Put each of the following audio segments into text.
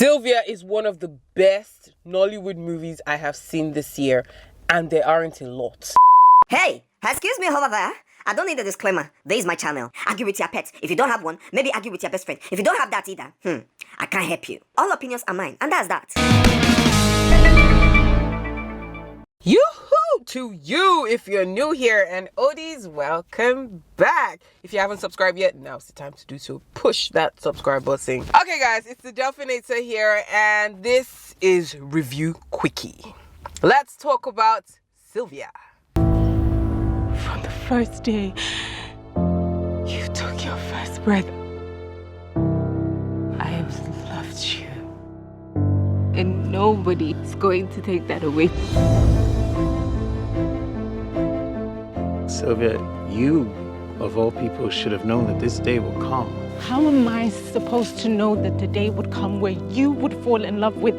Sylvia is one of the best Nollywood movies I have seen this year, and there aren't a lot. Hey, excuse me over there. I don't need a disclaimer. This is my channel. Argue with your pets. If you don't have one, maybe argue with your best friend. If you don't have that either, I can't help you. All opinions are mine, and that's that. Yoo-hoo to you if you're new here, and Odies, welcome back. If you haven't subscribed yet, now's the time to do so. Push that subscribe button. Okay guys, it's the Delphine here, and this is Review Quickie. Let's talk about Sylvia. From the first day you took your first breath, I have loved you. And nobody is going to take that away. Sylvia, you, of all people, should have known that this day will come. How am I supposed to know that the day would come where you would fall in love with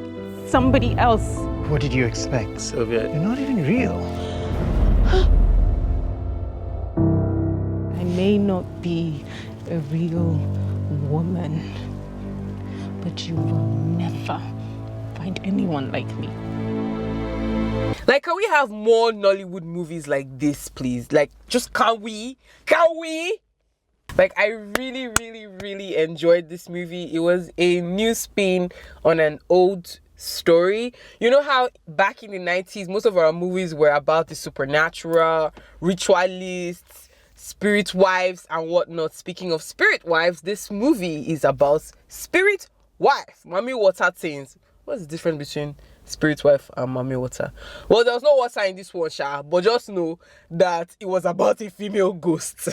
somebody else? What did you expect? Sylvia, You're not even real. I may not be a real woman, but you will never find anyone like me. Like, can we have more Nollywood movies like this, please? Like, just can we? Like, I really enjoyed this movie. It was a new spin on an old story. You know how back in the 90s, most of our movies were about the supernatural, ritualists, spirit wives, and whatnot. Speaking of spirit wives, this movie is about spirit wife. Mommy water things. What's the difference between spirit wife and mommy water? Well, there was no water in this one, but just know that it was about a female ghost.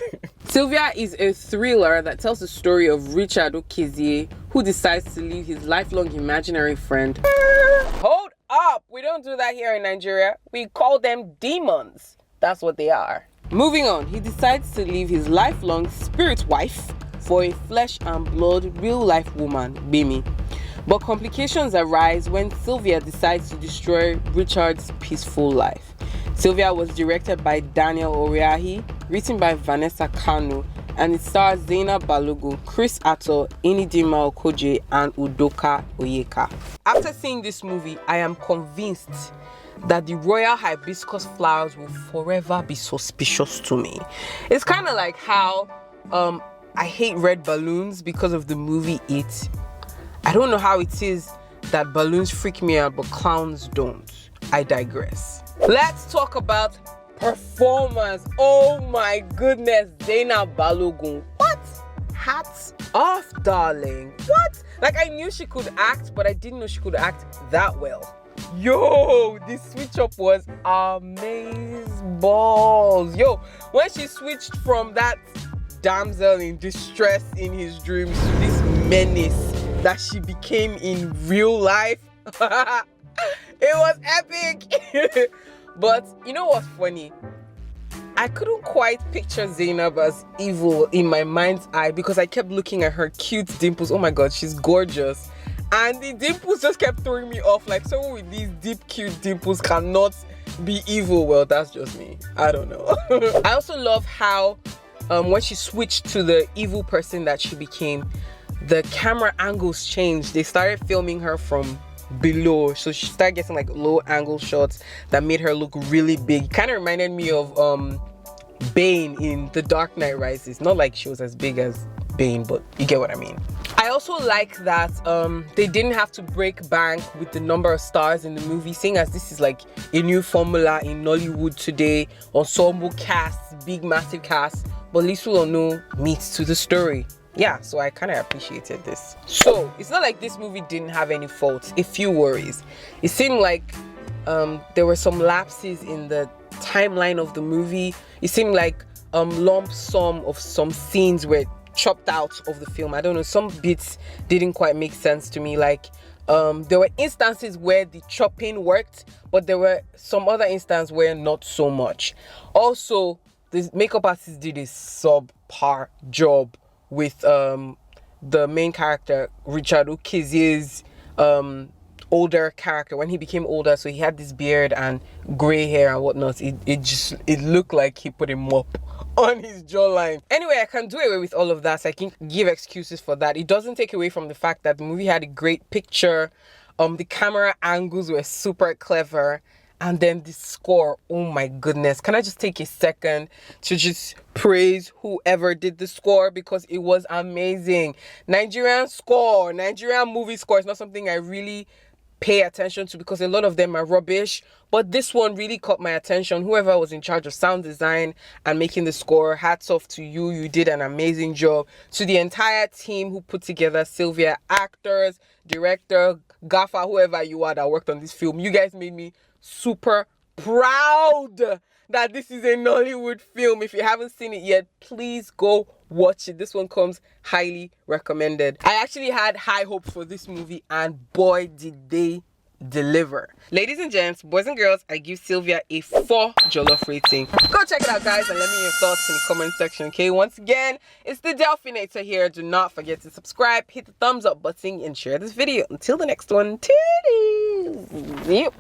Sylvia is a thriller that tells the story of Richard Okezie, who decides to leave his lifelong imaginary friend. Hold up, we don't do that here in Nigeria. We call them demons. That's what they are. Moving on, he decides to leave his lifelong spirit wife for a flesh and blood real life woman, Bimi. But complications arise when Sylvia decides to destroy Richard's peaceful life. Sylvia was directed by Daniel Oriahi, written by Vanessa Kanu, and it stars Zainab Balogun, Chris Atto, Inidima Okoje, and Udoka Oyeka. After seeing this movie, I am convinced that the royal hibiscus flowers will forever be suspicious to me. It's kind of like how I hate red balloons because of the movie It. I don't know how it is that balloons freak me out, but clowns don't. I digress. Let's talk about performance. Oh my goodness, Zainab Balogun. What? Hats off, darling. What? Like, I knew she could act, but I didn't know she could act that well. Yo, this switch up was amazing balls. Yo, when she switched from that damsel in distress in his dreams to this menace that she became in real life, it was epic. But you know what's funny? I couldn't quite picture Zainab as evil in my mind's eye because I kept looking at her cute dimples. Oh my god, she's gorgeous. And the dimples just kept throwing me off. Like, someone with these deep, cute dimples cannot be evil. Well, that's just me. I don't know. I also love how when she switched to the evil person that she became, the camera angles changed. They started filming her from below, so she started getting like low angle shots that made her look really big. Kind of reminded me of Bane in The Dark Knight Rises. Not like she was as big as Bane, but you get what I mean. I also like that they didn't have to break bank with the number of stars in the movie, seeing as this is like a new formula in Nollywood today. Ensemble casts, big massive casts, but little or no meat to the story. Yeah, so I kind of appreciated this. So it's not like this movie didn't have any faults, a few worries. It seemed like there were some lapses in the timeline of the movie. It seemed like lump sum of some scenes were chopped out of the film. I don't know, some bits didn't quite make sense to me. Like there were instances where the chopping worked, but there were some other instances where not so much. Also, the makeup artist did a subpar job with the main character, Richard Okezie's older character. When he became older, so he had this beard and gray hair and whatnot, it looked like he put a mop on his jawline. Anyway, I can do away with all of that, so I can give excuses for that. It doesn't take away from the fact that the movie had a great picture. The camera angles were super clever. And then the score, oh my goodness. Can I just take a second to just praise whoever did the score, because it was amazing. Nigerian movie score is not something I really pay attention to because a lot of them are rubbish. But this one really caught my attention. Whoever was in charge of sound design and making the score, hats off to you. You did an amazing job. To the entire team who put together Sylvia, actors, director, gaffer, whoever you are that worked on this film. You guys made me super proud that this is a Nollywood film. If you haven't seen it yet, please go watch it. This one comes highly recommended. I actually had high hopes for this movie, and boy did they deliver. Ladies and gents, boys and girls, I give Sylvia a 4 jollof rating. Go check it out, guys, and let me know your thoughts in the comment section. Okay, once again, it's the Delphinator here. Do not forget to subscribe, hit the thumbs up button, and share this video. Until the next one, titties. Yep.